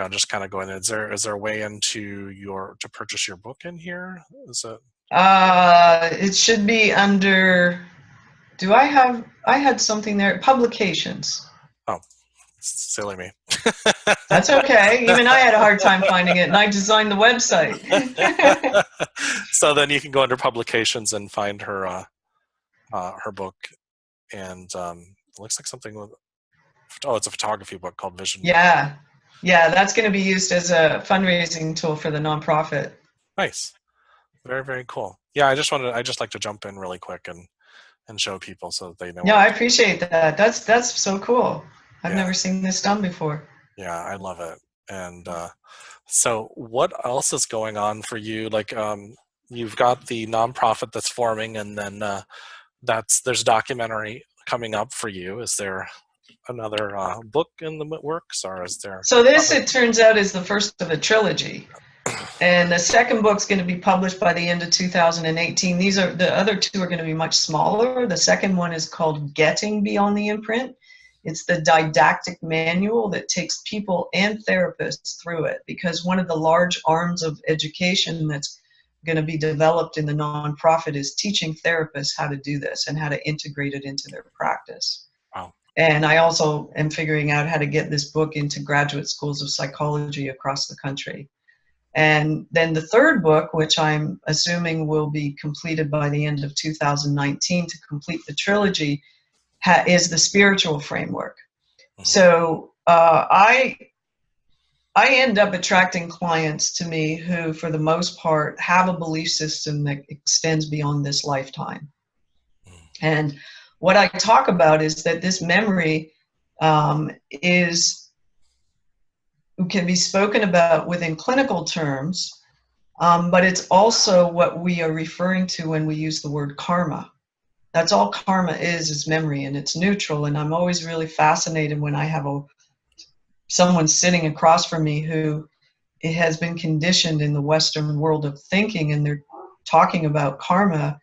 just kind of going, is there a way into to purchase your book in here? Is it? It should be under, I had something there, publications. Oh, silly me. That's okay. Even I had a hard time finding it, and I designed the website. So then you can go under publications and find her book, and it looks like something with, it's a photography book called Vision. Yeah, that's going to be used as a fundraising tool for the nonprofit. Nice, very, very cool. Yeah, I just like to jump in really quick and show people so that they know. Yeah, I appreciate that. That's so cool. I've never seen this done before. Yeah, I love it. And so what else is going on for you? Like you've got the nonprofit that's forming, and then there's a documentary coming up for you. Is there another book in the works, or is there? So this, it turns out, is the first of a trilogy. And the second book's going to be published by the end of 2018. The other two are going to be much smaller. The second one is called Getting Beyond the Imprint. It's the didactic manual that takes people and therapists through it, because one of the large arms of education that's going to be developed in the nonprofit is teaching therapists how to do this and how to integrate it into their practice. Wow. And I also am figuring out how to get this book into graduate schools of psychology across the country. And then the third book, which I'm assuming will be completed by the end of 2019 to complete the trilogy, is the spiritual framework. Mm-hmm. So I end up attracting clients to me who, for the most part, have a belief system that extends beyond this lifetime. Mm-hmm. And what I talk about is that this memory can be spoken about within clinical terms, but it's also what we are referring to when we use the word karma. That's all karma is memory, and it's neutral. And I'm always really fascinated when I have someone sitting across from me who has been conditioned in the Western world of thinking, and they're talking about karma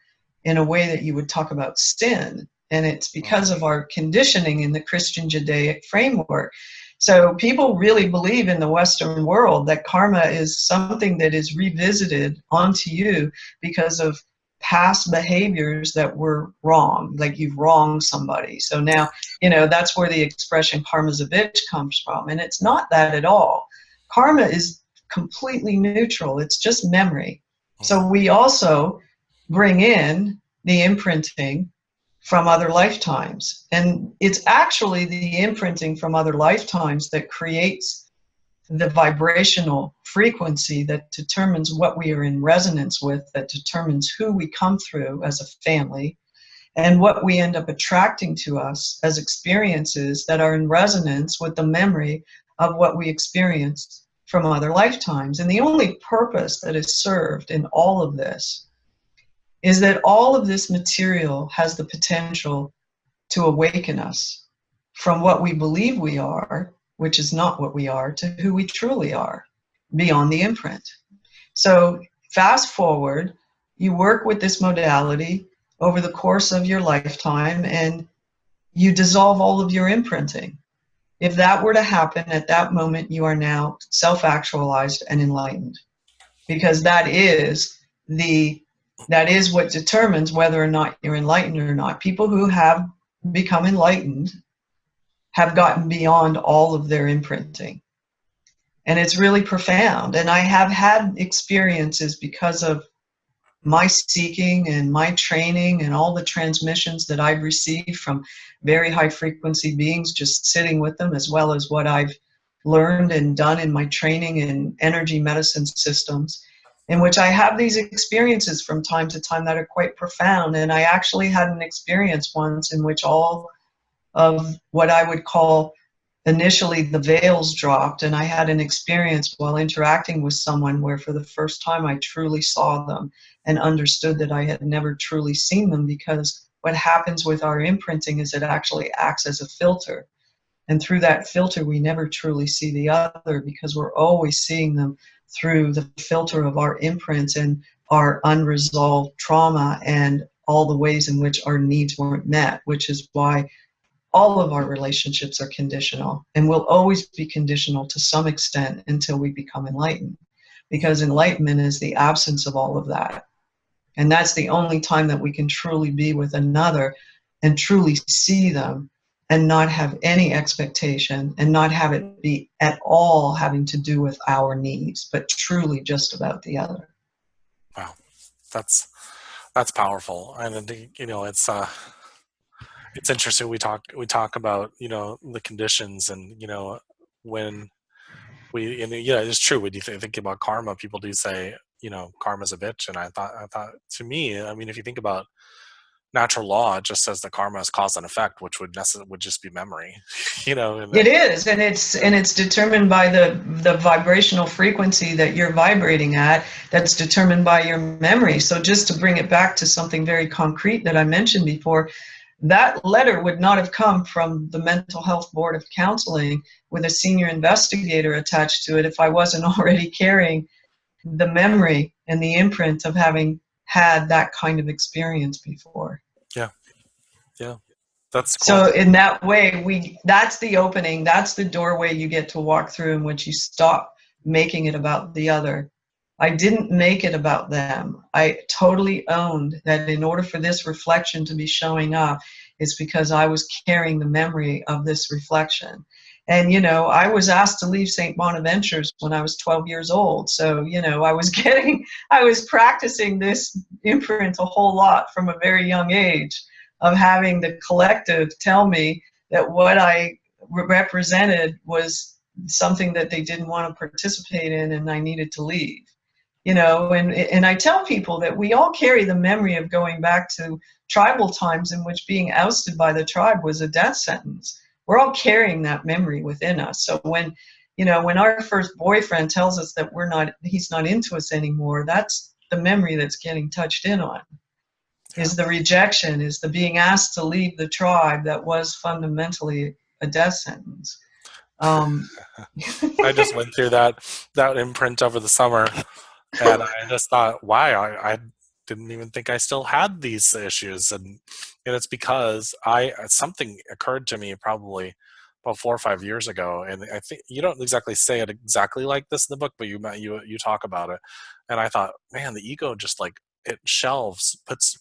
in a way that you would talk about sin. And it's because of our conditioning in the Christian Judaic framework. So people really believe in the Western world that karma is something that is revisited onto you because of past behaviors that were wrong, like you've wronged somebody. So now, that's where the expression karma's a bitch comes from. And it's not that at all. Karma is completely neutral. It's just memory. So we also bring in the imprinting from other lifetimes. And it's actually the imprinting from other lifetimes that creates the vibrational frequency that determines what we are in resonance with, that determines who we come through as a family, and what we end up attracting to us as experiences that are in resonance with the memory of what we experienced from other lifetimes. And the only purpose that is served in all of this is that all of this material has the potential to awaken us from what we believe we are, which is not what we are, to who we truly are, beyond the imprint. So fast forward, you work with this modality over the course of your lifetime, and you dissolve all of your imprinting. If that were to happen at that moment, you are now self-actualized and enlightened, because that is what determines whether or not you're enlightened or not. People who have become enlightened have gotten beyond all of their imprinting. And it's really profound. And I have had experiences because of my seeking and my training and all the transmissions that I've received from very high frequency beings, just sitting with them, as well as what I've learned and done in my training in energy medicine systems, in which I have these experiences from time to time that are quite profound. And I actually had an experience once in which all of what I would call initially the veils dropped, and I had an experience while interacting with someone where for the first time I truly saw them and understood that I had never truly seen them, because what happens with our imprinting is it actually acts as a filter. And through that filter, we never truly see the other, because we're always seeing them through the filter of our imprints and our unresolved trauma and all the ways in which our needs weren't met, which is why all of our relationships are conditional and will always be conditional to some extent until we become enlightened, because enlightenment is the absence of all of that. And that's the only time that we can truly be with another and truly see them and not have any expectation and not have it be at all having to do with our needs, but truly just about the other. Wow, that's powerful. And it's interesting. We talk about the conditions, and when it's true. When you think about karma, people do say karma's a bitch. And I thought to me, I mean, if you think about natural law, it just says that karma is cause and effect, which would just be memory. It is, and it's determined by the vibrational frequency that you're vibrating at. That's determined by your memory. So just to bring it back to something very concrete that I mentioned before, that letter would not have come from the Mental Health Board of Counseling with a senior investigator attached to it if I wasn't already carrying the memory and the imprint of having had that kind of experience before. Yeah, that's cool. So in that way, that's the opening, that's the doorway you get to walk through, in which you stop making it about the other. I didn't make it about them. I totally owned that in order for this reflection to be showing up, it's because I was carrying the memory of this reflection. And, I was asked to leave St. Bonaventure's when I was 12 years old. So, I was practicing this imprint a whole lot from a very young age, of having the collective tell me that what I represented was something that they didn't want to participate in, and I needed to leave. And I tell people that we all carry the memory of going back to tribal times in which being ousted by the tribe was a death sentence. We're all carrying that memory within us. So when our first boyfriend tells us that he's not into us anymore, that's the memory that's getting touched in on. Is the rejection, is the being asked to leave the tribe that was fundamentally a death sentence. I just went through that imprint over the summer, and I just thought, why? I didn't even think I still had these issues, and it's because something occurred to me probably about 4 or 5 years ago, and I think you don't exactly say it exactly like this in the book, but you talk about it, and I thought, man, the ego just like it shelves, puts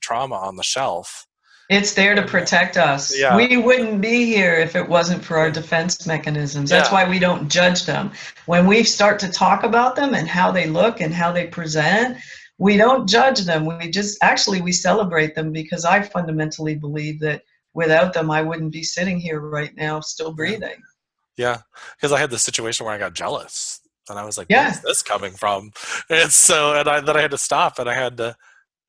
trauma on the shelf. It's there to And, protect us. yeah, We wouldn't be here if it wasn't for our yeah, defense mechanisms. That's yeah, why we don't judge them. When we start to talk about them and how they look and how they present, we don't judge them. We just, actually, we celebrate them, because I fundamentally believe that without them, I wouldn't be sitting here right now still yeah, breathing. yeah. Because I had this situation where I got jealous, and I was like, "Where's Yeah, this coming from?" And so, then I had to stop, and I had to,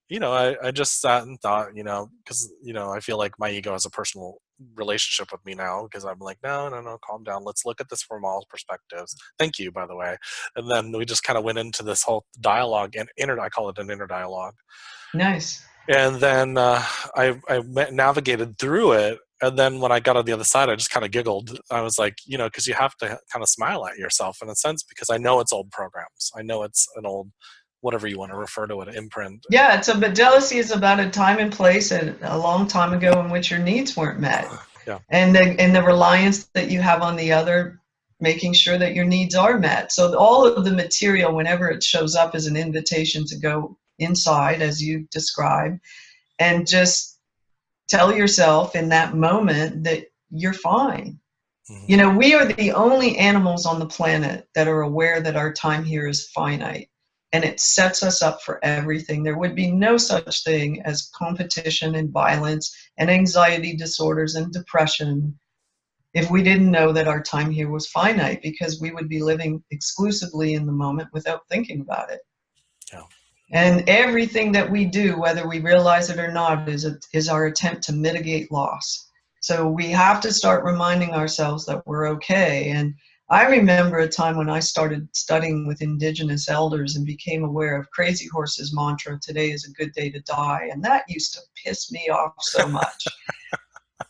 I just sat and thought, because, I feel like my ego has a personal relationship with me now, because I'm like, no, no, no, calm down. Let's look at this from all perspectives. Thank you, by the way. And then we just kind of went into this whole dialogue, and I call it an inner dialogue. nice. And then I navigated through it. And then when I got on the other side, I just kind of giggled. I was like, because you have to kind of smile at yourself in a sense, because I know it's old programs. I know it's an old, whatever you want to refer to it, imprint. Yeah, but jealousy is about a time and place and a long time ago in which your needs weren't met. Yeah. And the reliance that you have on the other, making sure that your needs are met. So all of the material, whenever it shows up, is an invitation to go inside, as you described, and just tell yourself in that moment that you're fine. Mm-hmm. We are the only animals on the planet that are aware that our time here is finite, and it sets us up for everything. There would be no such thing as competition and violence and anxiety disorders and depression if we didn't know that our time here was finite, because we would be living exclusively in the moment without thinking about it. Yeah. And everything that we do, whether we realize it or not, is our attempt to mitigate loss. So we have to start reminding ourselves that we're okay. And I remember a time when I started studying with indigenous elders and became aware of Crazy Horse's mantra, "Today is a good day to die." And that used to piss me off so much.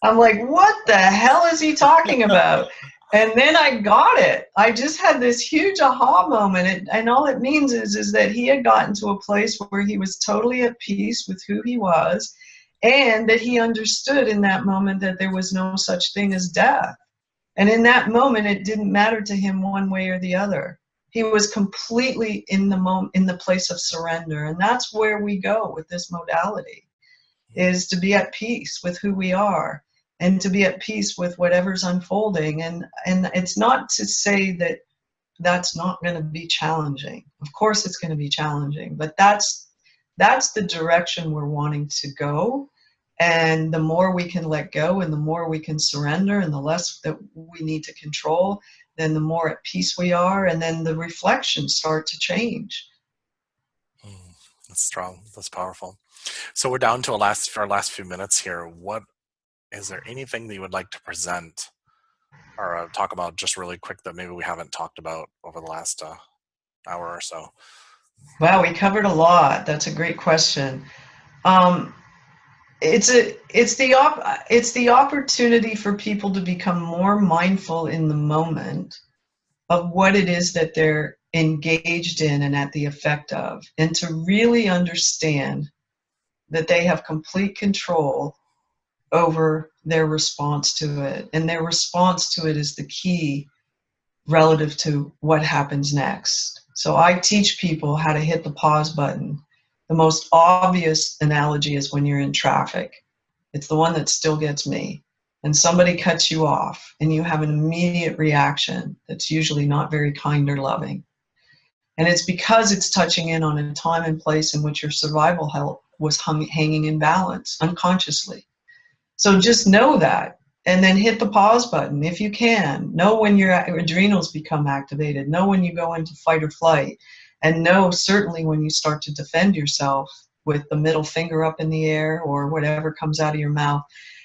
I'm like, what the hell is he talking about? And then I got it. I just had this huge aha moment. And all it means is that he had gotten to a place where he was totally at peace with who he was, and that he understood in that moment that there was no such thing as death. And in that moment, it didn't matter to him one way or the other. He was completely in the place of surrender. And that's where we go with this modality, is to be at peace with who we are and to be at peace with whatever's unfolding. And it's not to say that that's not going to be challenging. Of course it's going to be challenging, but that's the direction we're wanting to go. And the more we can let go and the more we can surrender and the less that we need to control, then the more at peace we are, and then the reflections start to change. That's strong. That's powerful. So we're down to our last few minutes here. Is there anything that you would like to present or talk about just really quick that maybe we haven't talked about over the last hour or so? Wow, we covered a lot. That's a great question. It's the opportunity for people to become more mindful in the moment of what it is that they're engaged in and at the effect of, and to really understand that they have complete control over their response to it. And their response to it is the key relative to what happens next. So I teach people how to hit the pause button. The most obvious analogy is when you're in traffic. It's the one that still gets me. And somebody cuts you off and you have an immediate reaction that's usually not very kind or loving. And it's because it's touching in on a time and place in which your survival health was hanging in balance unconsciously. So just know that, and then hit the pause button if you can. Know when your adrenals become activated. Know when you go into fight or flight. And know certainly when you start to defend yourself with the middle finger up in the air or whatever comes out of your mouth.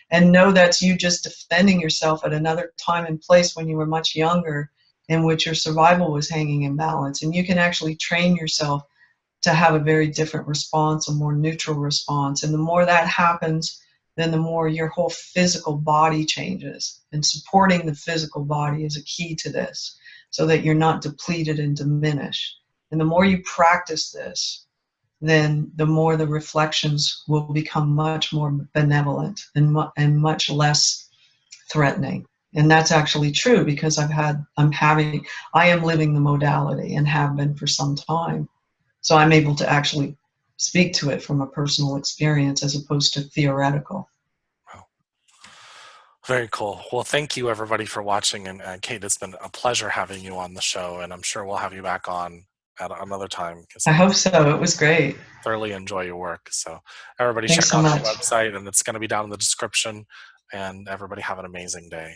And know that's you just defending yourself at another time and place when you were much younger, in which your survival was hanging in balance. And you can actually train yourself to have a very different response, a more neutral response. And the more that happens, then the more your whole physical body changes. And supporting the physical body is a key to this, so that you're not depleted and diminished. And the more you practice this, then the more the reflections will become much more benevolent and much less threatening. And that's actually true, because I am living the modality and have been for some time. So I'm able to actually speak to it from a personal experience as opposed to theoretical. Wow. Very cool. Well, thank you everybody for watching. And Kate, it's been a pleasure having you on the show, and I'm sure we'll have you back on at another time because I hope so. It was great. thoroughly enjoy your work. So everybody Thanks check so out much. the website, and it's going to be down in the description. And everybody have an amazing day.